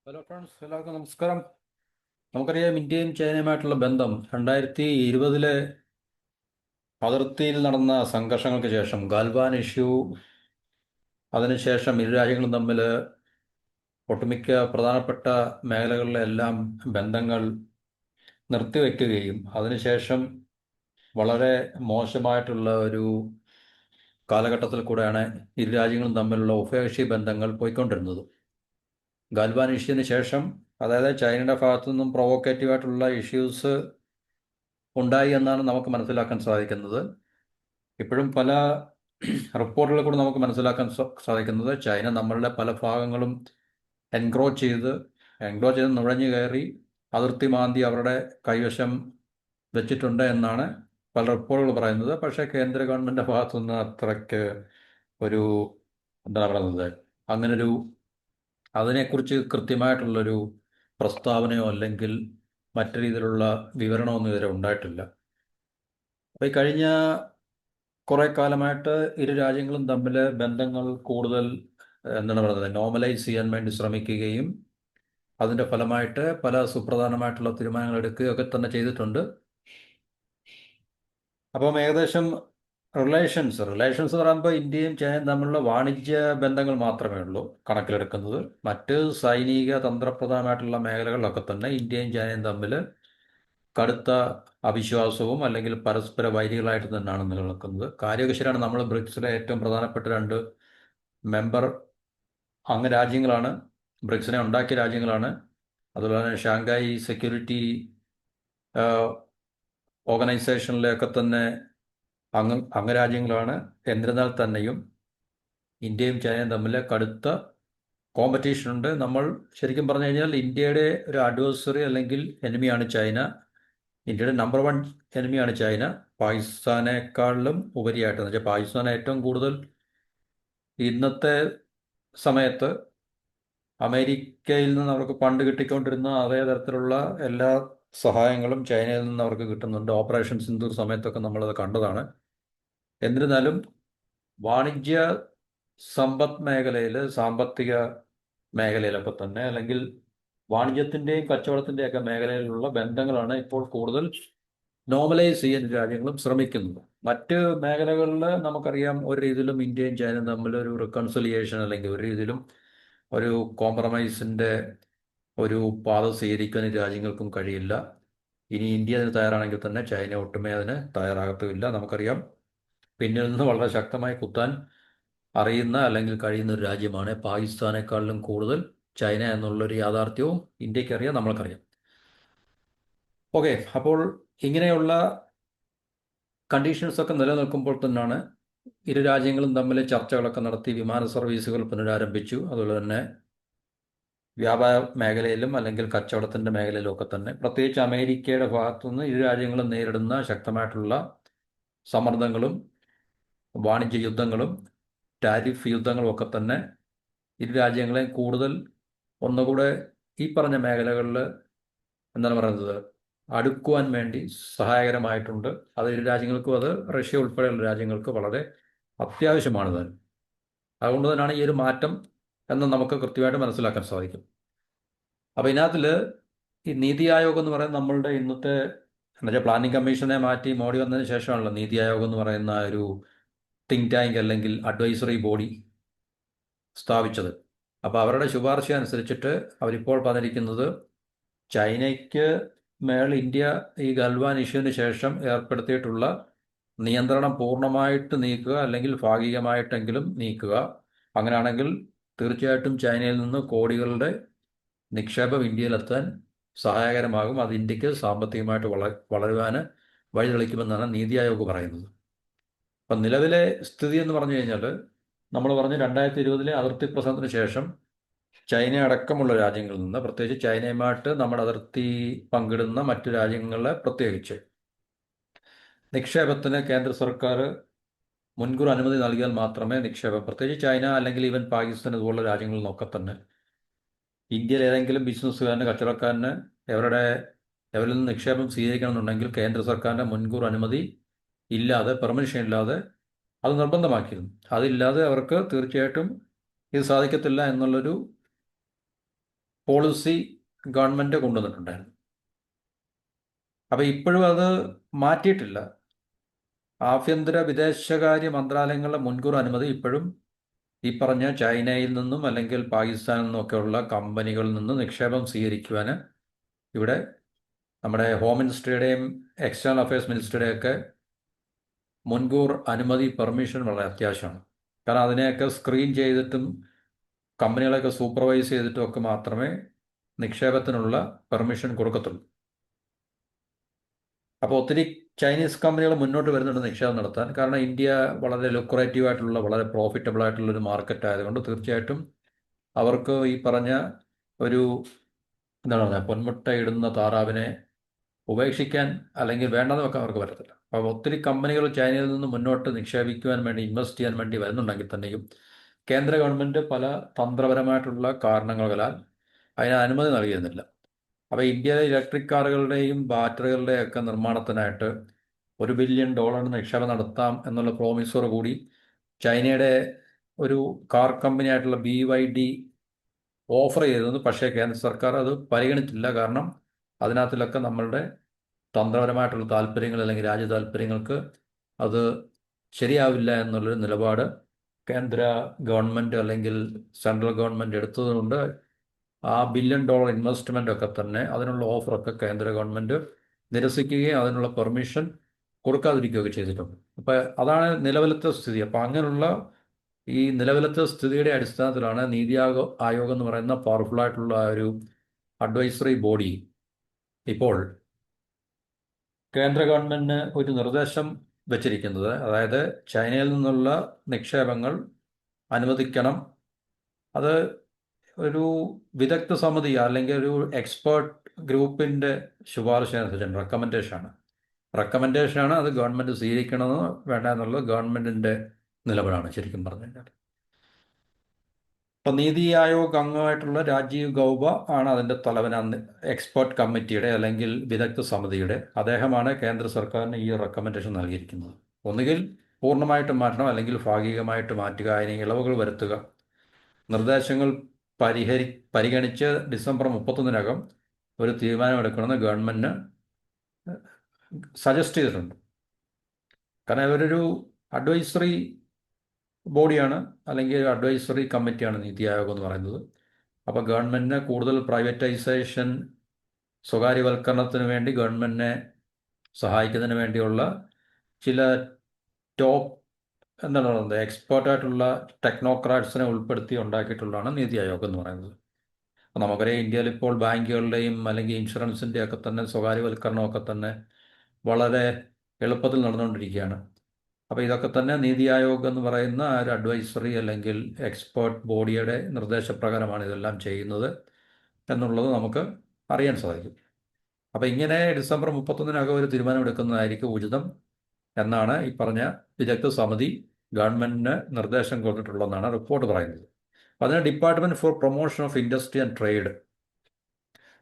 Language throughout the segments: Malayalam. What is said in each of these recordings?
ഹലോ ഫ്രണ്ട്സ്, എല്ലാവർക്കും നമസ്കാരം. നമുക്കറിയാം, ഇന്ത്യയും ചൈനയുമായിട്ടുള്ള ബന്ധം 2020 അതിർത്തിയിൽ നടന്ന സംഘർഷങ്ങൾക്ക് ശേഷം, ഗാൽവാൻ ഇഷ്യൂ, അതിനുശേഷം ഇരു രാജ്യങ്ങളും തമ്മിൽ ഒട്ടുമിക്ക പ്രധാനപ്പെട്ട മേഖലകളിലെ എല്ലാം ബന്ധങ്ങൾ നിർത്തിവെക്കുകയും അതിനുശേഷം വളരെ മോശമായിട്ടുള്ള ഒരു കാലഘട്ടത്തിൽ കൂടെയാണ് ഇരു രാജ്യങ്ങളും തമ്മിലുള്ള ഉഭയകക്ഷി ബന്ധങ്ങൾ പോയിക്കൊണ്ടിരുന്നത്. ഗാൽവാൻ ഇഷ്യൂവിന് ശേഷം, അതായത് ചൈനയുടെ ഭാഗത്തു നിന്നും പ്രൊവോക്കേറ്റീവായിട്ടുള്ള ഇഷ്യൂസ് ഉണ്ടായി എന്നാണ് നമുക്ക് മനസ്സിലാക്കാൻ സാധിക്കുന്നത്. ഇപ്പോഴും പല റിപ്പോർട്ടുകൾ കൂടെ നമുക്ക് മനസ്സിലാക്കാൻ സാധിക്കുന്നത്, ചൈന നമ്മളുടെ പല ഭാഗങ്ങളും എൻക്രോച്ച് ചെയ്ത് നുഴഞ്ഞു കയറി അതിർത്തി മാന്തി അവരുടെ കൈവശം വെച്ചിട്ടുണ്ട് എന്നാണ് പല റിപ്പോർട്ടുകൾ പറയുന്നത്. പക്ഷേ കേന്ദ്ര ഗവൺമെൻറ് ഭാഗത്തുനിന്ന് അത്രയ്ക്ക് ഒരു എന്താണ് പറയുന്നത്, അങ്ങനൊരു അതിനെക്കുറിച്ച് കൃത്യമായിട്ടുള്ളൊരു പ്രസ്താവനയോ അല്ലെങ്കിൽ മറ്റു രീതിയിലുള്ള വിവരണമൊന്നും ഇതുവരെ ഉണ്ടായിട്ടില്ല. അപ്പോൾ ഈ കഴിഞ്ഞ കുറേ കാലമായിട്ട് ഇരു രാജ്യങ്ങളും തമ്മിൽ ബന്ധങ്ങൾ കൂടുതൽ എന്താണ് പറയുന്നത്, നോർമലൈസ് ചെയ്യാൻ വേണ്ടി ശ്രമിക്കുകയും അതിൻ്റെ ഫലമായിട്ട് പല സുപ്രധാനമായിട്ടുള്ള തീരുമാനങ്ങൾ എടുക്കുകയൊക്കെ തന്നെ ചെയ്തിട്ടുണ്ട്. അപ്പം ഏകദേശം റിലേഷൻസ് എന്ന് പറയുമ്പോൾ ഇന്ത്യയും ചൈനയും തമ്മിലുള്ള വാണിജ്യ ബന്ധങ്ങൾ മാത്രമേ ഉള്ളൂ കണക്കിലെടുക്കുന്നത്. മറ്റ് സൈനിക തന്ത്രപ്രധാനമായിട്ടുള്ള മേഖലകളിലൊക്കെ തന്നെ ഇന്ത്യയും ചൈനയും തമ്മിൽ കടുത്ത അവിശ്വാസവും അല്ലെങ്കിൽ പരസ്പര വൈരികളായിട്ട് തന്നെയാണ് നിലനിൽക്കുന്നത്. കാര്യമൊക്കെ ശരിയാണ്. നമ്മൾ ബ്രിക്സിലെ ഏറ്റവും പ്രധാനപ്പെട്ട രണ്ട് മെമ്പർ അംഗരാജ്യങ്ങളാണ്, ബ്രിക്സിനെ ഉണ്ടാക്കിയ രാജ്യങ്ങളാണ്. അതുപോലെ തന്നെ ഷാങ്കായി സെക്യൂരിറ്റി ഓർഗനൈസേഷനിലെയൊക്കെ തന്നെ അംഗരാജ്യങ്ങളാണ്. എന്നിരുന്നാൽ തന്നെയും ഇന്ത്യയും ചൈനയും തമ്മിൽ കടുത്ത കോമ്പറ്റീഷൻ ഉണ്ട്. നമ്മൾ ശരിക്കും പറഞ്ഞു കഴിഞ്ഞാൽ ഇന്ത്യയുടെ ഒരു അഡ്വേഴ്സറി അല്ലെങ്കിൽ എനിമിയാണ് ചൈന. ഇന്ത്യയുടെ നമ്പർ വൺ എനിമിയാണ് ചൈന. പാകിസ്ഥാനേക്കാളിലും ഉപരിയായിട്ട്, എന്ന് വെച്ചാൽ പാകിസ്ഥാൻ ഏറ്റവും കൂടുതൽ ഇന്നത്തെ സമയത്ത് അമേരിക്കയിൽ നിന്ന് അവർക്ക് പണ്ട് കിട്ടിക്കൊണ്ടിരുന്ന അതേ തരത്തിലുള്ള എല്ലാ സഹായങ്ങളും ചൈനയിൽ നിന്ന് അവർക്ക് കിട്ടുന്നുണ്ട്. ഓപ്പറേഷൻ സിന്ദൂർ സമയത്തൊക്കെ നമ്മളത് കണ്ടതാണ്. എന്നിരുന്നാലും വാണിജ്യ സമ്പദ് മേഖലയിൽ, സാമ്പത്തിക മേഖലയിലൊക്കെ തന്നെ, അല്ലെങ്കിൽ വാണിജ്യത്തിൻ്റെയും കച്ചവടത്തിൻ്റെയൊക്കെ മേഖലയിലുള്ള ബന്ധങ്ങളാണ് ഇപ്പോൾ കൂടുതൽ നോർമലൈസ് ചെയ്യാൻ രാജ്യങ്ങളും ശ്രമിക്കുന്നത്. മറ്റ് മേഖലകളിൽ നമുക്കറിയാം, ഒരു രീതിയിലും ഇന്ത്യയും ചൈനയും തമ്മിൽ ഒരു റിക്കൺസിലിയേഷൻ അല്ലെങ്കിൽ ഒരു രീതിയിലും ഒരു കോംപ്രമൈസിൻ്റെ ഒരു പാത സ്വീകരിക്കാൻ രാജ്യങ്ങൾക്കും കഴിയില്ല. ഇനി ഇന്ത്യ അതിന് തയ്യാറാണെങ്കിൽ തന്നെ ചൈന ഒട്ടുമേ അതിന് തയ്യാറാകത്തുമില്ല. നമുക്കറിയാം, പിന്നിൽ നിന്ന് വളരെ ശക്തമായി കുത്താൻ അറിയുന്ന അല്ലെങ്കിൽ കഴിയുന്ന ഒരു രാജ്യമാണ് പാകിസ്ഥാനേക്കാളിലും കൂടുതൽ ചൈന എന്നുള്ളൊരു യാഥാർത്ഥ്യവും ഇന്ത്യക്കറിയാം, നമ്മൾക്കറിയാം. ഓക്കെ, അപ്പോൾ ഇങ്ങനെയുള്ള കണ്ടീഷൻസ് ഒക്കെ നിലനിൽക്കുമ്പോൾ തന്നെയാണ് ഇരു രാജ്യങ്ങളും തമ്മിൽ ചർച്ചകളൊക്കെ നടത്തി വിമാന സർവീസുകൾ പുനരാരംഭിച്ചു. അതുപോലെ തന്നെ വ്യാപാര മേഖലയിലും അല്ലെങ്കിൽ കച്ചവടത്തിൻ്റെ മേഖലയിലും ഒക്കെ തന്നെ, പ്രത്യേകിച്ച് അമേരിക്കയുടെ ഭാഗത്തുനിന്ന് ഇരു രാജ്യങ്ങളും നേരിടുന്ന ശക്തമായിട്ടുള്ള സമ്മർദ്ദങ്ങളും വാണിജ്യ യുദ്ധങ്ങളും ടാരിഫ് യുദ്ധങ്ങളും ഒക്കെ തന്നെ ഇരു രാജ്യങ്ങളെയും കൂടുതൽ ഒന്നുകൂടെ ഈ പറഞ്ഞ മേഖലകളിൽ എന്താണ് പറയുന്നത്, അടുക്കുവാൻ വേണ്ടി സഹായകരമായിട്ടുണ്ട്. അത് ഇരു രാജ്യങ്ങൾക്കും, അത് റഷ്യ ഉൾപ്പെടെയുള്ള രാജ്യങ്ങൾക്ക് വളരെ അത്യാവശ്യമാണ് താൻ. അതുകൊണ്ട് തന്നെയാണ് ഈ ഒരു മാറ്റം എന്ന് നമുക്ക് കൃത്യമായിട്ട് മനസ്സിലാക്കാൻ സാധിക്കും. അപ്പോൾ ഇതിനകത്തിൽ ഈ നീതി ആയോഗ് എന്ന് പറയുന്നത് നമ്മളുടെ ഇന്നത്തെ എന്നുവെച്ചാൽ പ്ലാനിംഗ് കമ്മീഷനെ മാറ്റി മോഡി വന്നതിന് ശേഷമാണല്ലോ നീതി ആയോഗ് എന്ന് പറയുന്ന ഒരു തിങ്ക് ടാങ്ക് അല്ലെങ്കിൽ അഡ്വൈസറി ബോഡി സ്ഥാപിച്ചത്. അപ്പോൾ അവരുടെ ശുപാർശ അനുസരിച്ചിട്ട് അവരിപ്പോൾ പറഞ്ഞിരിക്കുന്നത്, ചൈനയ്ക്ക് മേൽ ഇന്ത്യ ഈ ഗൽവാൻ ഇഷ്യൂവിന് ശേഷം ഏർപ്പെടുത്തിയിട്ടുള്ള നിയന്ത്രണം പൂർണ്ണമായിട്ട് നീക്കുക അല്ലെങ്കിൽ ഭാഗികമായിട്ടെങ്കിലും നീക്കുക. അങ്ങനെയാണെങ്കിൽ തീർച്ചയായിട്ടും ചൈനയിൽ നിന്ന് കോടികളുടെ നിക്ഷേപം ഇന്ത്യയിലെത്താൻ സഹായകരമാകും. അത് ഇന്ത്യക്ക് സാമ്പത്തികമായിട്ട് വളരുവാൻ വഴിതെളിക്കുമെന്നാണ് നീതി ആയോഗ് പറയുന്നത്. അപ്പം നിലവിലെ സ്ഥിതി എന്ന് പറഞ്ഞു കഴിഞ്ഞാൽ, നമ്മൾ പറഞ്ഞ് 2020 അതിർത്തി പ്രശ്നത്തിന് ശേഷം ചൈന അടക്കമുള്ള രാജ്യങ്ങളിൽ നിന്ന്, പ്രത്യേകിച്ച് ചൈനയുമായിട്ട് നമ്മുടെ അതിർത്തി പങ്കിടുന്ന മറ്റു രാജ്യങ്ങളെ പ്രത്യേകിച്ച്, നിക്ഷേപത്തിന് കേന്ദ്ര സർക്കാർ മുൻകൂർ അനുമതി നൽകിയാൽ മാത്രമേ നിക്ഷേപം, പ്രത്യേകിച്ച് ചൈന അല്ലെങ്കിൽ ഈവൻ പാകിസ്ഥാൻ ഇതുപോലുള്ള രാജ്യങ്ങളിൽ നിന്നൊക്കെ തന്നെ, ഇന്ത്യയിൽ ഏതെങ്കിലും ബിസിനസ്സുകാരന്, കച്ചവടക്കാരന് എവരിൽ നിന്ന് നിക്ഷേപം സ്വീകരിക്കണമെന്നുണ്ടെങ്കിൽ കേന്ദ്ര സർക്കാരിൻ്റെ മുൻകൂർ അനുമതി ഇല്ലാതെ, പെർമിഷൻ ഇല്ലാതെ അത് നിർബന്ധമാക്കിയിരുന്നു. അതില്ലാതെ അവർക്ക് തീർച്ചയായിട്ടും ഇത് സാധിക്കത്തില്ല എന്നുള്ളൊരു പോളിസി ഗവൺമെൻറ് കൊണ്ടുവന്നിട്ടുണ്ടായിരുന്നു. അപ്പോൾ ഇപ്പോഴും അത് മാറ്റിയിട്ടില്ല. ആഭ്യന്തര വിദേശകാര്യ മന്ത്രാലയങ്ങളുടെ മുൻകൂർ അനുമതി ഇപ്പോഴും ഈ പറഞ്ഞ ചൈനയിൽ നിന്നും അല്ലെങ്കിൽ പാകിസ്ഥാനിൽ നിന്നൊക്കെയുള്ള കമ്പനികളിൽ നിന്ന് നിക്ഷേപം സ്വീകരിക്കുവാൻ ഇവിടെ നമ്മുടെ ഹോം മിനിസ്ട്രിയുടെയും എക്സ്റ്റേണൽ അഫയേഴ്സ് മിനിസ്ട്രിയുടെയൊക്കെ മുൻകൂർ അനുമതി പെർമിഷൻ വളരെ അത്യാവശ്യമാണ്. കാരണം അതിനെയൊക്കെ സ്ക്രീൻ ചെയ്തിട്ടും കമ്പനികളെയൊക്കെ സൂപ്പർവൈസ് ചെയ്തിട്ടും ഒക്കെ മാത്രമേ നിക്ഷേപത്തിനുള്ള പെർമിഷൻ കൊടുക്കത്തുള്ളൂ. അപ്പോൾ ഒത്തിരി ചൈനീസ് കമ്പനികൾ മുന്നോട്ട് വരുന്നുണ്ട് നിക്ഷേപം നടത്താൻ. കാരണം ഇന്ത്യ വളരെ ലുക്രേറ്റീവ് ആയിട്ടുള്ള വളരെ പ്രോഫിറ്റബിൾ ആയിട്ടുള്ള ഒരു മാർക്കറ്റ് ആയതുകൊണ്ട് തീർച്ചയായിട്ടും അവർക്ക് ഈ പറഞ്ഞ ഒരു എന്താണ് പറയുക, പൊന്മുട്ട ഇടുന്ന താറാവിനെ ഉപേക്ഷിക്കാൻ അല്ലെങ്കിൽ വേണ്ടെന്ന് വെക്കാൻ അവർക്ക് പറ്റത്തില്ല. അപ്പോൾ ഒത്തിരി കമ്പനികൾ ചൈനയിൽ നിന്ന് മുന്നോട്ട് നിക്ഷേപിക്കുവാൻ വേണ്ടി ഇൻവെസ്റ്റ് ചെയ്യാൻ വേണ്ടി വരുന്നുണ്ടെങ്കിൽ തന്നെയും കേന്ദ്ര ഗവൺമെൻറ് പല തന്ത്രപരമായിട്ടുള്ള കാരണങ്ങളാൽ അതിന് അനുമതി നൽകിയിരുന്നില്ല. അപ്പോൾ ഇന്ത്യയിലെ ഇലക്ട്രിക് കാറുകളുടെയും ബാറ്ററികളുടെയും ഒക്കെ നിർമ്മാണത്തിനായിട്ട് $1 ബില്യൺ നിക്ഷേപം നടത്താം എന്നുള്ള പ്രോമിസോട് കൂടി ചൈനയുടെ ഒരു കാർ കമ്പനിയായിട്ടുള്ള BYD ഓഫർ ചെയ്തിരുന്നു. പക്ഷേ കേന്ദ്ര സർക്കാർ അത് പരിഗണിച്ചില്ല. കാരണം അതിനകത്തിലൊക്കെ നമ്മളുടെ തന്ത്രപരമായിട്ടുള്ള താല്പര്യങ്ങൾ അല്ലെങ്കിൽ രാജ്യ താല്പര്യങ്ങൾക്ക് അത് ശരിയാവില്ല എന്നുള്ളൊരു നിലപാട് കേന്ദ്ര ഗവൺമെൻറ് അല്ലെങ്കിൽ സെൻട്രൽ ഗവൺമെൻറ് എടുത്തതുകൊണ്ട് ആ $1 ബില്യൺ ഇൻവെസ്റ്റ്മെൻ്റ് ഒക്കെ തന്നെ അതിനുള്ള ഓഫറൊക്കെ കേന്ദ്ര ഗവൺമെൻറ് നിരസിക്കുകയും അതിനുള്ള പെർമിഷൻ കൊടുക്കാതിരിക്കുകയൊക്കെ ചെയ്തിട്ടുണ്ട്. അപ്പോൾ അതാണ് നിലവിലത്തെ സ്ഥിതി. അപ്പോൾ അങ്ങനെയുള്ള ഈ നിലവിലത്തെ സ്ഥിതിയുടെ അടിസ്ഥാനത്തിലാണ് നീതി ആയോഗ് എന്ന് പറയുന്ന പവർഫുള്ളായിട്ടുള്ള ഒരു അഡ്വൈസറി ബോഡി ഇപ്പോൾ കേന്ദ്ര ഗവൺമെൻറ്റിന് ഒരു നിർദ്ദേശം വച്ചിരിക്കുന്നത്. അതായത് ചൈനയിൽ നിന്നുള്ള നിക്ഷേപങ്ങൾ അനുവദിക്കണം. അത് ഒരു വിദഗ്ധ സമിതി അല്ലെങ്കിൽ ഒരു എക്സ്പേർട്ട് ഗ്രൂപ്പിൻ്റെ ശുപാർശ അനുസരിച്ചാണ്, റെക്കമെൻഡേഷനാണ്. അത് ഗവൺമെൻറ് സ്വീകരിക്കണമെന്ന് വേണ്ട എന്നുള്ളത് ഗവൺമെൻറ്റിൻ്റെ നിലപാടാണ് ശരിക്കും പറഞ്ഞു കഴിഞ്ഞാൽ. അപ്പോൾ നീതി ആയോഗ് അംഗമായിട്ടുള്ള രാജീവ് ഗൗബ ആണ് അതിൻ്റെ തലവൻ, എക്സ്പേർട്ട് കമ്മിറ്റിയുടെ അല്ലെങ്കിൽ വിദഗ്ധ സമിതിയുടെ. അദ്ദേഹമാണ് കേന്ദ്ര സർക്കാരിന് ഈ റെക്കമെൻഡേഷൻ നൽകിയിരിക്കുന്നത്. ഒന്നുകിൽ പൂർണ്ണമായിട്ട് മാറ്റണം അല്ലെങ്കിൽ ഭാഗികമായിട്ട് മാറ്റുക, അതിന് ഇളവുകൾ വരുത്തുക. നിർദ്ദേശങ്ങൾ പരിഗണിച്ച് ഡിസംബർ 31 ഒരു തീരുമാനമെടുക്കണമെന്ന് ഗവൺമെൻറ് സജസ്റ്റ് ചെയ്തിട്ടുണ്ട്. കാരണം ഇവരൊരു അഡ്വൈസറി ബോഡിയാണ് അല്ലെങ്കിൽ അഡ്വൈസറി കമ്മിറ്റിയാണ് നീതി ആയോഗ് എന്ന് പറയുന്നത്. അപ്പോൾ ഗവൺമെൻറ്റിന് കൂടുതൽ പ്രൈവറ്റൈസേഷൻ, സ്വകാര്യവൽക്കരണത്തിന് വേണ്ടി ഗവൺമെൻറ്റിനെ സഹായിക്കുന്നതിന് വേണ്ടിയുള്ള ചില ടോപ്പ് എന്താണ് പറയുന്നത് എക്സ്പേർട്ടായിട്ടുള്ള ടെക്നോക്രാറ്റ്സിനെ ഉൾപ്പെടുത്തി ഉണ്ടാക്കിയിട്ടുള്ളതാണ് നീതി ആയോഗ് എന്ന് പറയുന്നത്. അപ്പോൾ നമുക്കറിയാം ഇന്ത്യയിൽ ഇപ്പോൾ ബാങ്കുകളുടെയും അല്ലെങ്കിൽ ഇൻഷുറൻസിൻ്റെ ഒക്കെ തന്നെ സ്വകാര്യവൽക്കരണമൊക്കെ തന്നെ വളരെ എളുപ്പത്തിൽ നടന്നുകൊണ്ടിരിക്കുകയാണ്. അപ്പോൾ ഇതൊക്കെ തന്നെ നീതി ആയോഗ് എന്ന് പറയുന്ന ഒരു അഡ്വൈസറി അല്ലെങ്കിൽ എക്സ്പേർട്ട് ബോഡിയുടെ നിർദ്ദേശപ്രകാരമാണ് ഇതെല്ലാം ചെയ്യുന്നത് എന്നുള്ളത് നമുക്ക് അറിയാൻ സാധിക്കും. അപ്പോൾ ഇങ്ങനെ ഡിസംബർ 31 ഒരു തീരുമാനമെടുക്കുന്നതായിരിക്കും ഉചിതം എന്നാണ് ഈ പറഞ്ഞ വിദഗ്ധ സമിതി ഗവൺമെൻറ്റിന് നിർദ്ദേശം കൊടുത്തിട്ടുള്ളതെന്നാണ് റിപ്പോർട്ട് പറയുന്നത്. അതിന് department four promotion of industry and trade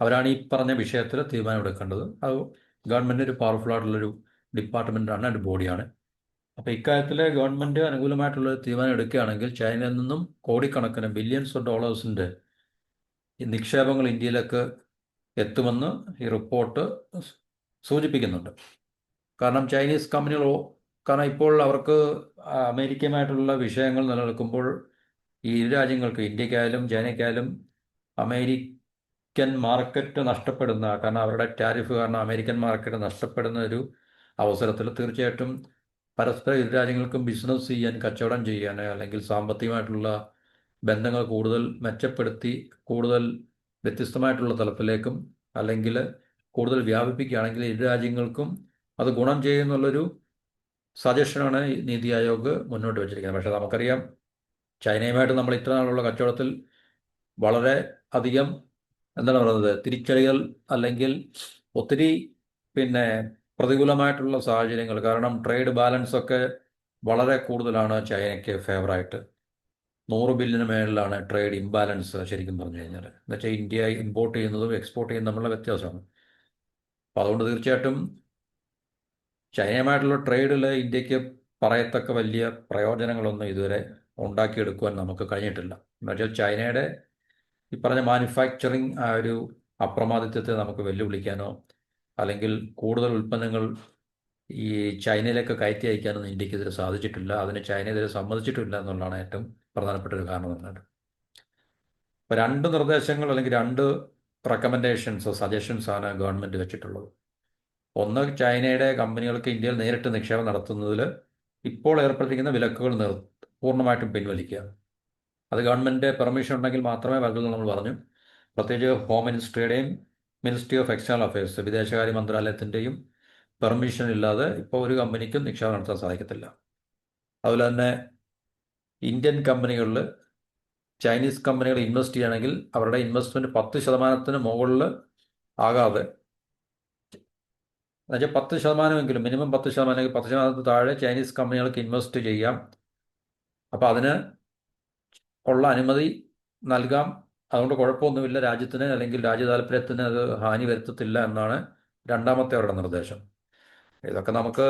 അവരാണ് ഈ പറഞ്ഞ വിഷയത്തിൽ തീരുമാനമെടുക്കേണ്ടത്. അത് ഗവൺമെൻറ് ഒരു പവർഫുള്ളായിട്ടുള്ളൊരു ഡിപ്പാർട്ട്മെൻറ്റാണ്, ഒരു ബോഡിയാണ്. അപ്പോൾ ഇക്കാര്യത്തിൽ ഗവൺമെൻറ് അനുകൂലമായിട്ടുള്ള തീരുമാനം എടുക്കുകയാണെങ്കിൽ ചൈനയിൽ നിന്നും കോടിക്കണക്കിന് ബില്യൺസ് ഓഫ് ഡോളേഴ്സിൻ്റെ ഈ നിക്ഷേപങ്ങൾ ഇന്ത്യയിലേക്ക് എത്തുമെന്ന് ഈ റിപ്പോർട്ട് സൂചിപ്പിക്കുന്നുണ്ട്. കാരണം ചൈനീസ് കമ്പനികളോ, കാരണം ഇപ്പോൾ അവർക്ക് അമേരിക്കയുമായിട്ടുള്ള വിഷയങ്ങൾ നിലനിൽക്കുമ്പോൾ ഈ ഇരു രാജ്യങ്ങൾക്ക്, ഇന്ത്യക്കായാലും ചൈനയ്ക്കായാലും അമേരിക്കൻ മാർക്കറ്റ് നഷ്ടപ്പെടുന്ന, കാരണം അവരുടെ ടാരിഫ് കാരണം അമേരിക്കൻ മാർക്കറ്റ് നഷ്ടപ്പെടുന്ന ഒരു അവസരത്തിൽ തീർച്ചയായിട്ടും പരസ്പരം ഇരു രാജ്യങ്ങൾക്കും ബിസിനസ് ചെയ്യാൻ, കച്ചവടം ചെയ്യാൻ അല്ലെങ്കിൽ സാമ്പത്തികമായിട്ടുള്ള ബന്ധങ്ങൾ കൂടുതൽ മെച്ചപ്പെടുത്തി കൂടുതൽ വ്യത്യസ്തമായിട്ടുള്ള തലത്തിലേക്കും അല്ലെങ്കിൽ കൂടുതൽ വ്യാപിപ്പിക്കുകയാണെങ്കിൽ ഇരു രാജ്യങ്ങൾക്കും അത് ഗുണം ചെയ്യുന്നുള്ളൊരു സജഷനാണ് നീതി ആയോഗ് മുന്നോട്ട് വെച്ചിരിക്കുന്നത്. പക്ഷേ നമുക്കറിയാം ചൈനയുമായിട്ട് നമ്മൾ ഇത്ര നാളുള്ള കച്ചവടത്തിൽ വളരെ അധികം എന്താണ് പറയുന്നത് തിരിച്ചടികൾ അല്ലെങ്കിൽ ഒത്തിരി പ്രതികൂലമായിട്ടുള്ള സാഹചര്യങ്ങൾ, കാരണം ട്രേഡ് ബാലൻസ് ഒക്കെ വളരെ കൂടുതലാണ് ചൈനയ്ക്ക് ഫേവറായിട്ട്. 100 ബില്യന് മേളിലാണ് ട്രേഡ് ഇംബാലൻസ് ശരിക്കും പറഞ്ഞു കഴിഞ്ഞാൽ. എന്നുവെച്ചാൽ ഇന്ത്യ ഇമ്പോർട്ട് ചെയ്യുന്നതും എക്സ്പോർട്ട് ചെയ്യുന്നതും തമ്മിലുള്ള വ്യത്യാസമാണ്. അപ്പോൾ അതുകൊണ്ട് തീർച്ചയായിട്ടും ചൈനയുമായിട്ടുള്ള ട്രേഡിൽ ഇന്ത്യക്ക് പറയത്തക്ക വലിയ പ്രയോജനങ്ങളൊന്നും ഇതുവരെ ഉണ്ടാക്കിയെടുക്കുവാൻ നമുക്ക് കഴിഞ്ഞിട്ടില്ല. എന്നുവെച്ചാൽ ചൈനയുടെ ഈ പറഞ്ഞ മാനുഫാക്ചറിങ് ആ ഒരു അപ്രമാദിത്വത്തെ നമുക്ക് വെല്ലുവിളിക്കാനോ അല്ലെങ്കിൽ കൂടുതൽ ഉൽപ്പന്നങ്ങൾ ഈ ചൈനയിലേക്ക് കയറ്റി അയക്കാനൊന്നും ഇന്ത്യക്ക് ഇതിൽ സാധിച്ചിട്ടില്ല. അതിന് ചൈന ഇതിൽ സമ്മതിച്ചിട്ടില്ല എന്നുള്ളതാണ് ഏറ്റവും പ്രധാനപ്പെട്ട ഒരു കാരണം എന്നത്. ഇപ്പോൾ രണ്ട് നിർദ്ദേശങ്ങൾ അല്ലെങ്കിൽ രണ്ട് റെക്കമെൻഡേഷൻസ് സജഷൻസ് ആണ് ഗവൺമെൻറ് വെച്ചിട്ടുള്ളത്. ഒന്ന്, ചൈനയുടെ കമ്പനികൾക്ക് ഇന്ത്യയിൽ നേരിട്ട് നിക്ഷേപം നടത്തുന്നതിൽ ഇപ്പോൾ ഏർപ്പെട്ടിരിക്കുന്ന വിലക്കുകൾ പൂർണ്ണമായിട്ടും പിൻവലിക്കുക. അത് ഗവൺമെൻറ് പെർമിഷൻ ഉണ്ടെങ്കിൽ മാത്രമേ പറ്റുള്ളൂ നമ്മൾ പറഞ്ഞു. പ്രത്യേകിച്ച് ഹോം മിനിസ്ട്രിയുടെയും മിനിസ്ട്രി ഓഫ് എക്സ്റ്റേണൽ അഫയേഴ്സ് വിദേശകാര്യ മന്ത്രാലയത്തിൻ്റെയും പെർമിഷൻ ഇല്ലാതെ ഇപ്പോൾ ഒരു കമ്പനിക്കും നിക്ഷേപം നടത്താൻ സാധിക്കത്തില്ല. അതുപോലെ തന്നെ ഇന്ത്യൻ കമ്പനികളിൽ ചൈനീസ് കമ്പനികൾ ഇൻവെസ്റ്റ് ചെയ്യുകയാണെങ്കിൽ അവരുടെ ഇൻവെസ്റ്റ്മെൻറ്റ് 10% മുകളിൽ ആകാതെ, എന്നുവെച്ചാൽ 10%, മിനിമം 10%, 10% താഴെ ചൈനീസ് കമ്പനികൾക്ക് ഇൻവെസ്റ്റ് ചെയ്യാം. അപ്പോൾ അതിന് ഉള്ള അനുമതി നൽകാം. അതുകൊണ്ട് കുഴപ്പമൊന്നുമില്ല, രാജ്യത്തിന് അല്ലെങ്കിൽ രാജ്യ താല്പര്യത്തിന് അത് ഹാനി വരുത്തത്തില്ല എന്നാണ് രണ്ടാമത്തെ അവരുടെ നിർദ്ദേശം. ഇതൊക്കെ നമുക്ക്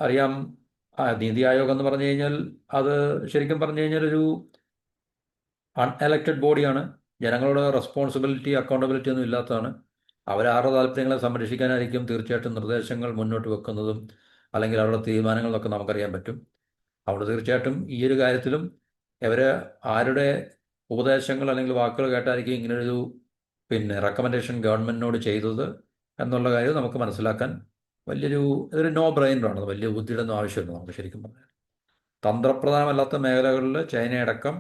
അറിയാം. നീതി ആയോഗ് എന്ന് പറഞ്ഞു കഴിഞ്ഞാൽ അത് ശരിക്കും പറഞ്ഞു കഴിഞ്ഞാൽ ഒരു അൺഎലക്റ്റഡ് ബോഡിയാണ്. ജനങ്ങളുടെ റെസ്പോൺസിബിലിറ്റി അക്കൗണ്ടബിലിറ്റി ഒന്നും ഇല്ലാത്തതാണ്. അവരാരുടെ താല്പര്യങ്ങളെ സംരക്ഷിക്കാനായിരിക്കും തീർച്ചയായിട്ടും നിർദ്ദേശങ്ങൾ മുന്നോട്ട് വെക്കുന്നതും അല്ലെങ്കിൽ അവരുടെ തീരുമാനങ്ങളൊക്കെ നമുക്കറിയാൻ പറ്റും. അവിടെ തീർച്ചയായിട്ടും ഈ ഒരു കാര്യത്തിലും ഇവർ ആരുടെ ഉപദേശങ്ങൾ അല്ലെങ്കിൽ വാക്കുകൾ കേട്ടായിരിക്കും ഇങ്ങനൊരു റെക്കമെൻഡേഷൻ ഗവൺമെൻറ്റിനോട് ചെയ്തത് എന്നുള്ള കാര്യം നമുക്ക് മനസ്സിലാക്കാൻ ഇതൊരു നോ ബ്രെയിനറാണ്. വലിയ ബുദ്ധിയുടെ ഒന്നും ആവശ്യമില്ല നമുക്ക് ശരിക്കും പറഞ്ഞാൽ. തന്ത്രപ്രധാനമല്ലാത്ത മേഖലകളിൽ ചൈനയടക്കം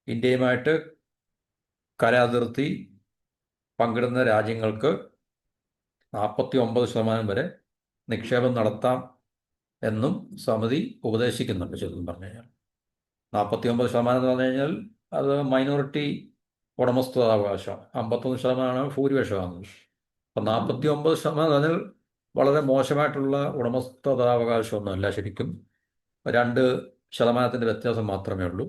ഇന്ത്യയുമായിട്ട് കര അതിർത്തി പങ്കിടുന്ന രാജ്യങ്ങൾക്ക് 49% വരെ നിക്ഷേപം നടത്താം എന്നും സമിതി ഉപദേശിക്കുന്നുണ്ട്. ശരിക്കും പറഞ്ഞു കഴിഞ്ഞാൽ 49% എന്ന് പറഞ്ഞു കഴിഞ്ഞാൽ അത് മൈനോറിറ്റി ഉടമസ്ഥതാവകാശം, 51% ഭൂരിപക്ഷമാകുന്നത്. അപ്പം 49% പറഞ്ഞാൽ വളരെ മോശമായിട്ടുള്ള ഉടമസ്ഥതാവകാശമൊന്നുമല്ല, ശരിക്കും 2% വ്യത്യാസം മാത്രമേ ഉള്ളൂ.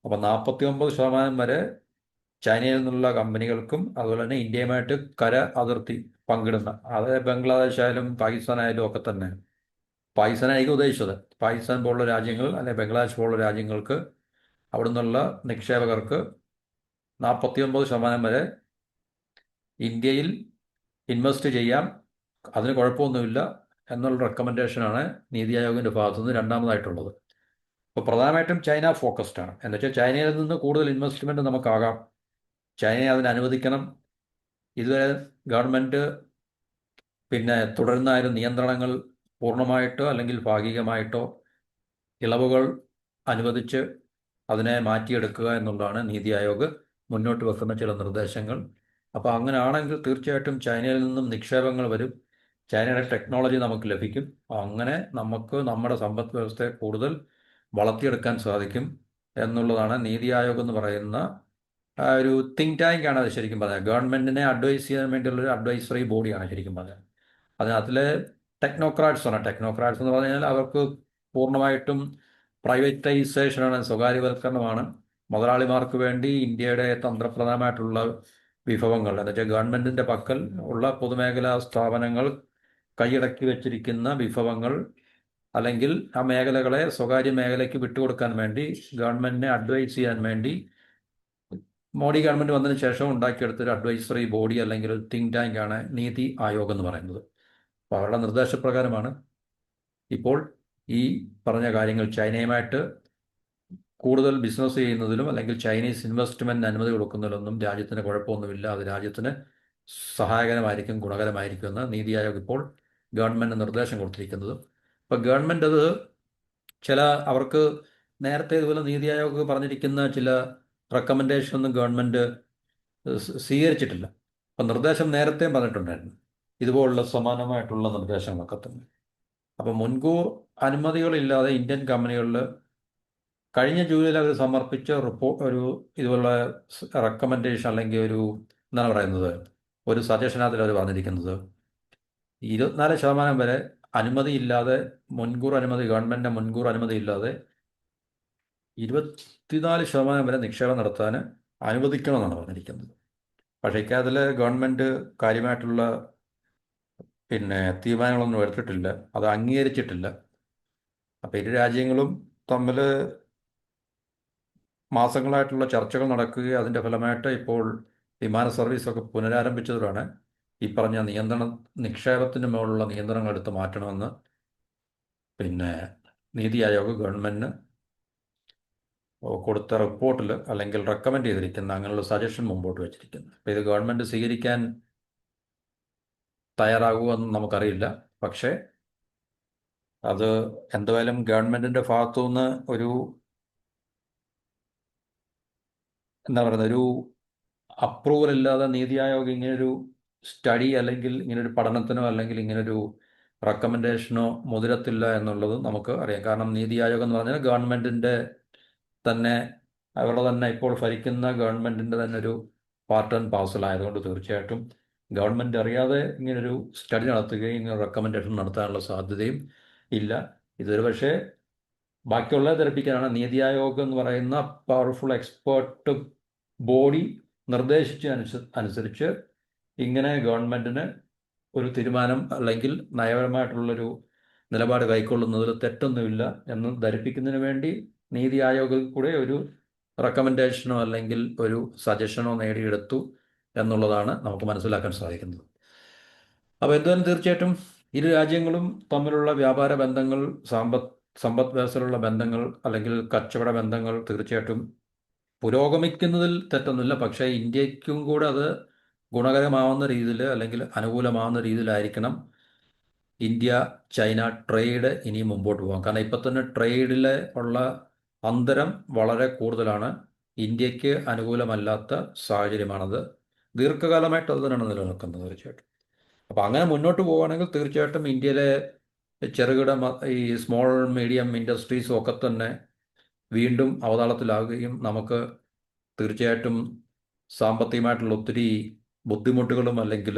അപ്പം 49% വരെ ചൈനയിൽ നിന്നുള്ള കമ്പനികൾക്കും അതുപോലെ തന്നെ ഇന്ത്യയുമായിട്ട് കര അതിർത്തി പങ്കിടുന്ന, അത് ബംഗ്ലാദേശ് ആയാലും പാകിസ്ഥാൻ ആയാലും ഒക്കെ തന്നെ. പാകിസ്ഥാനായിരിക്കും ഉദ്ദേശിച്ചത്. പാകിസ്ഥാൻ പോലുള്ള രാജ്യങ്ങൾ അല്ലെങ്കിൽ ബംഗ്ലാദേശ് പോലുള്ള രാജ്യങ്ങൾക്ക് അവിടെ നിന്നുള്ള നിക്ഷേപകർക്ക് 49% വരെ ഇന്ത്യയിൽ ഇൻവെസ്റ്റ് ചെയ്യാം, അതിന് കുഴപ്പമൊന്നുമില്ല എന്നുള്ള റെക്കമെൻഡേഷനാണ് നീതി ആയോഗിൻ്റെ ഭാഗത്തുനിന്ന് രണ്ടാമതായിട്ടുള്ളത്. അപ്പോൾ പ്രധാനമായിട്ടും ചൈന ഫോക്കസ്ഡ് ആണ്. എന്നുവെച്ചാൽ ചൈനയിൽ നിന്ന് കൂടുതൽ ഇൻവെസ്റ്റ്മെൻറ്റ് നമുക്കാകാം, ചൈനയെ അതിന് അനുവദിക്കണം. ഇതുവരെ ഗവൺമെൻറ് തുടരുന്ന നിയന്ത്രണങ്ങൾ പൂർണ്ണമായിട്ടോ അല്ലെങ്കിൽ ഭാഗികമായിട്ടോ ഇളവുകൾ അനുവദിച്ച് അതിനെ മാറ്റിയെടുക്കുക എന്നുള്ളതാണ് നീതി ആയോഗ് മുന്നോട്ട് വെക്കുന്ന ചില നിർദ്ദേശങ്ങൾ. അപ്പോൾ അങ്ങനെ ആണെങ്കിൽ തീർച്ചയായിട്ടും ചൈനയിൽ നിന്നും നിക്ഷേപങ്ങൾ വരും, ചൈനയുടെ ടെക്നോളജി നമുക്ക് ലഭിക്കും. അങ്ങനെ നമുക്ക് നമ്മുടെ സമ്പദ് വ്യവസ്ഥയെ കൂടുതൽ വളർത്തിയെടുക്കാൻ സാധിക്കും എന്നുള്ളതാണ് നീതി ആയോഗ് എന്ന് പറയുന്ന ഒരു തിങ്ക് ടാങ്ക് ആണ്. അത് ശരിക്കും പറഞ്ഞാൽ ഗവൺമെൻറ്റിനെ അഡ്വൈസ് ചെയ്യാൻ വേണ്ടിയുള്ളൊരു അഡ്വൈസറി ബോഡിയാണ് ശരിക്കും പറഞ്ഞാൽ. അതിനകത്തിലെ ടെക്നോക്രാറ്റ്സ് ആണ്. ടെക്നോക്രാറ്റ്സ് എന്ന് പറഞ്ഞാൽ അവർക്ക് പൂർണ്ണമായിട്ടും പ്രൈവറ്റൈസേഷനാണ്, സ്വകാര്യവൽക്കരണമാണ്. മുതലാളിമാർക്ക് വേണ്ടി ഇന്ത്യയുടെ തന്ത്രപ്രധാനമായിട്ടുള്ള വിഭവങ്ങൾ, എന്നുവെച്ചാൽ ഗവൺമെൻറ്റിൻ്റെ പക്കൽ ഉള്ള പൊതുമേഖലാ സ്ഥാപനങ്ങൾ കൈയടക്കി വെച്ചിരിക്കുന്ന വിഭവങ്ങൾ അല്ലെങ്കിൽ ആ മേഖലകളെ സ്വകാര്യ മേഖലയ്ക്ക് വിട്ടുകൊടുക്കാൻ വേണ്ടി ഗവൺമെൻറ്റിനെ അഡ്വൈസ് ചെയ്യാൻ വേണ്ടി മോഡി ഗവൺമെൻറ് വന്നതിന് ശേഷം ഉണ്ടാക്കിയെടുത്തൊരു അഡ്വൈസറി ബോഡി അല്ലെങ്കിൽ ഒരു തിങ്ക് ടാങ്കാണ് നീതി ആയോഗ് എന്ന് പറയുന്നത്. അപ്പോൾ അവരുടെ നിർദ്ദേശപ്രകാരമാണ് ഇപ്പോൾ ഈ പറഞ്ഞ കാര്യങ്ങൾ ചൈനയുമായിട്ട് കൂടുതൽ ബിസിനസ് ചെയ്യുന്നതിലും അല്ലെങ്കിൽ ചൈനീസ് ഇൻവെസ്റ്റ്മെൻറ്റിന് അനുമതി കൊടുക്കുന്നതിലൊന്നും രാജ്യത്തിന് കുഴപ്പമൊന്നുമില്ല, അത് രാജ്യത്തിന് സഹായകരമായിരിക്കും, ഗുണകരമായിരിക്കും എന്ന് നീതി ആയോഗ് ഇപ്പോൾ ഗവൺമെൻറ് നിർദ്ദേശം കൊടുത്തിരിക്കുന്നത്. ഇപ്പോൾ ഗവൺമെൻറ് അത് അവർക്ക് നേരത്തെ ഇതുപോലെ നീതി ആയോഗ് പറഞ്ഞിരിക്കുന്ന ചില റെക്കമെൻഡേഷനൊന്നും ഗവൺമെൻറ് സ്വീകരിച്ചിട്ടില്ല. അപ്പം നിർദ്ദേശം നേരത്തെ പറഞ്ഞിട്ടുണ്ടായിരുന്നു ഇതുപോലുള്ള സമാനമായിട്ടുള്ള നിർദ്ദേശങ്ങളൊക്കെ തന്നെ. അപ്പോൾ മുൻകൂർ അനുമതികളില്ലാതെ ഇന്ത്യൻ കമ്പനികളിൽ കഴിഞ്ഞ ജൂലൈയിൽ അവർ സമർപ്പിച്ച ഇതുപോലുള്ള റെക്കമെൻഡേഷൻ അല്ലെങ്കിൽ എന്താണ് പറയുന്നത്, ഒരു സജഷനകത്തിൽ അവർ പറഞ്ഞിരിക്കുന്നത് 24% വരെ അനുമതിയില്ലാതെ, ഗവൺമെൻറ്റിൻ്റെ മുൻകൂർ അനുമതി ഇല്ലാതെ 24% വരെ നിക്ഷേപം നടത്താൻ അനുവദിക്കണമെന്നാണ് പറഞ്ഞിരിക്കുന്നത്. പക്ഷേ ഇക്കാര്യത്തിൽ ഗവൺമെൻറ് കാര്യമായിട്ടുള്ള തീരുമാനങ്ങളൊന്നും എടുത്തിട്ടില്ല, അത് അംഗീകരിച്ചിട്ടില്ല. അപ്പോൾ ഇരു രാജ്യങ്ങളും തമ്മിൽ മാസങ്ങളായിട്ടുള്ള ചർച്ചകൾ നടക്കുകയും അതിൻ്റെ ഫലമായിട്ട് ഇപ്പോൾ വിമാന സർവീസൊക്കെ പുനരാരംഭിച്ചതോടെയാണ് ഈ പറഞ്ഞ നിക്ഷേപത്തിന് മുകളിലുള്ള നിയന്ത്രണങ്ങൾ എടുത്ത് മാറ്റണമെന്ന് പിന്നെ നീതി ആയോഗ് ഗവൺമെൻറ്റിന് കൊടുത്ത റിപ്പോർട്ടിൽ അല്ലെങ്കിൽ റെക്കമെൻഡ് ചെയ്തിരിക്കുന്ന അങ്ങനെയുള്ള സജഷൻ മുമ്പോട്ട് വെച്ചിരിക്കുന്നത്. അപ്പോൾ ഇത് ഗവൺമെൻറ് സ്വീകരിക്കാൻ തയ്യാറാകുമെന്ന് നമുക്കറിയില്ല. പക്ഷേ അത് എന്തായാലും ഗവൺമെൻറ്റിൻ്റെ ഭാഗത്തുനിന്ന് ഒരു എന്താ പറയുന്നത്, ഒരു അപ്രൂവൽ ഇല്ലാതെ നീതി ആയോഗ് ഇങ്ങനൊരു സ്റ്റഡി അല്ലെങ്കിൽ ഇങ്ങനൊരു പഠനത്തിനോ അല്ലെങ്കിൽ ഇങ്ങനൊരു റെക്കമെൻഡേഷനോ മുതിരത്തില്ല എന്നുള്ളത് നമുക്ക് അറിയാം. കാരണം നീതി ആയോഗ് എന്ന് പറഞ്ഞാൽ ഗവൺമെൻറ്റിൻ്റെ തന്നെ, അവരുടെ തന്നെ ഇപ്പോൾ ഭരിക്കുന്ന ഗവൺമെൻറ്റിൻ്റെ തന്നെ ഒരു പാർട്ട് ആൻഡ് പാർസൽ ആയതുകൊണ്ട് തീർച്ചയായിട്ടും ഗവൺമെൻറ് അറിയാതെ ഇങ്ങനൊരു സ്റ്റഡി നടത്തുകയും ഇങ്ങനെ റെക്കമെൻഡേഷൻ നടത്താനുള്ള സാധ്യതയും ഇല്ല. ഇതൊരു പക്ഷേ ബാക്കിയുള്ളത് ധരിപ്പിക്കാനാണ് നീതി ആയോഗ് എന്ന് പറയുന്ന പവർഫുൾ എക്സ്പേർട്ട് ബോഡി അനുസരിച്ച് ഇങ്ങനെ ഗവൺമെൻറ്റിന് ഒരു തീരുമാനം അല്ലെങ്കിൽ നയപരമായിട്ടുള്ളൊരു നിലപാട് കൈക്കൊള്ളുന്നതിൽ തെറ്റൊന്നുമില്ല എന്ന് ധരിപ്പിക്കുന്നതിന് വേണ്ടി നീതി ആയോഗിൽ കൂടെ ഒരു റെക്കമെൻഡേഷനോ അല്ലെങ്കിൽ ഒരു സജഷനോ നേടിയെടുത്തു എന്നുള്ളതാണ് നമുക്ക് മനസ്സിലാക്കാൻ സാധിക്കുന്നത്. അപ്പോൾ എന്തായാലും തീർച്ചയായിട്ടും ഇരു രാജ്യങ്ങളും തമ്മിലുള്ള വ്യാപാര ബന്ധങ്ങൾ, സമ്പദ് വ്യവസ്ഥയിലുള്ള ബന്ധങ്ങൾ അല്ലെങ്കിൽ കച്ചവട ബന്ധങ്ങൾ തീർച്ചയായിട്ടും പുരോഗമിക്കുന്നതിൽ തെറ്റൊന്നുമില്ല. പക്ഷേ ഇന്ത്യക്കും കൂടെ അത് ഗുണകരമാവുന്ന രീതിയിൽ അല്ലെങ്കിൽ അനുകൂലമാവുന്ന രീതിയിലായിരിക്കണം ഇന്ത്യ ചൈന ട്രേഡ് ഇനി മുമ്പോട്ട് പോകാം. കാരണം ഇപ്പം തന്നെ ട്രേഡിൽ ഉള്ള അന്തരം വളരെ കൂടുതലാണ്. ഇന്ത്യക്ക് അനുകൂലമല്ലാത്ത സാഹചര്യമാണത്. ദീർഘകാലമായിട്ട് അത് തന്നെയാണ് നിലനിൽക്കുന്നത് തീർച്ചയായിട്ടും. അപ്പോൾ അങ്ങനെ മുന്നോട്ട് പോവുകയാണെങ്കിൽ തീർച്ചയായിട്ടും ഇന്ത്യയിലെ ചെറുകിട ഈ സ്മോൾ മീഡിയം ഇൻഡസ്ട്രീസും ഒക്കെ തന്നെ വീണ്ടും അവതാളത്തിലാകുകയും നമുക്ക് തീർച്ചയായിട്ടും സാമ്പത്തികമായിട്ടുള്ള ഒത്തിരി ബുദ്ധിമുട്ടുകളും അല്ലെങ്കിൽ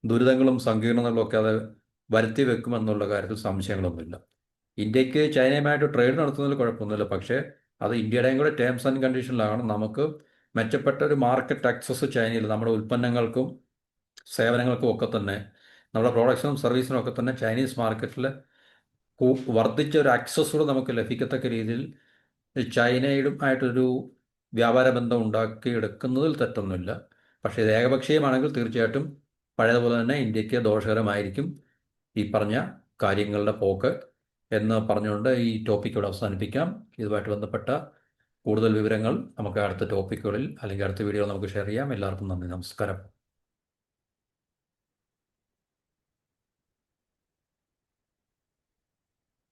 ദുരിതങ്ങളും സങ്കീർണതകളും ഒക്കെ അത് വരുത്തി വെക്കുമെന്നുള്ള കാര്യത്തിൽ സംശയങ്ങളൊന്നുമില്ല. ഇന്ത്യക്ക് ചൈനയുമായിട്ട് ട്രേഡ് നടത്തുന്നതിൽ കുഴപ്പമൊന്നുമില്ല. പക്ഷേ അത് ഇന്ത്യയുടെയും കൂടെ ടേംസ് ആൻഡ് കണ്ടീഷനിലാണ്. നമുക്ക് മെച്ചപ്പെട്ട ഒരു മാർക്കറ്റ് ആക്സസ് ചൈനയിൽ നമ്മുടെ ഉൽപ്പന്നങ്ങൾക്കും സേവനങ്ങൾക്കും ഒക്കെ തന്നെ, നമ്മുടെ പ്രോഡക്ട്സിനും സർവീസിനും ഒക്കെ തന്നെ ചൈനീസ് മാർക്കറ്റിൽ വർദ്ധിച്ച ഒരു ആക്സസ് കൂടെ നമുക്ക് ലഭിക്കത്തക്ക രീതിയിൽ ചൈനയുമായിട്ടൊരു വ്യാപാര ബന്ധം ഉണ്ടാക്കിയെടുക്കുന്നതിൽ തെറ്റൊന്നുമില്ല. പക്ഷേ ഇത് ഏകപക്ഷീയമാണെങ്കിൽ തീർച്ചയായിട്ടും പഴയതുപോലെ തന്നെ ഇന്ത്യക്ക് ദോഷകരമായിരിക്കും ഈ പറഞ്ഞ കാര്യങ്ങളുടെ പോക്ക് എന്ന് പറഞ്ഞുകൊണ്ട് ഈ ടോപ്പിക്ക് ഇവിടെ അവസാനിപ്പിക്കാം. ഇതുമായിട്ട് ബന്ധപ്പെട്ട കൂടുതൽ വിവരങ്ങൾ നമുക്ക് അടുത്ത ടോപ്പിക്കുകളിൽ അല്ലെങ്കിൽ അടുത്ത വീഡിയോയിൽ നമുക്ക് ഷെയർ ചെയ്യാം. എല്ലാവർക്കും നന്ദി, നമസ്കാരം.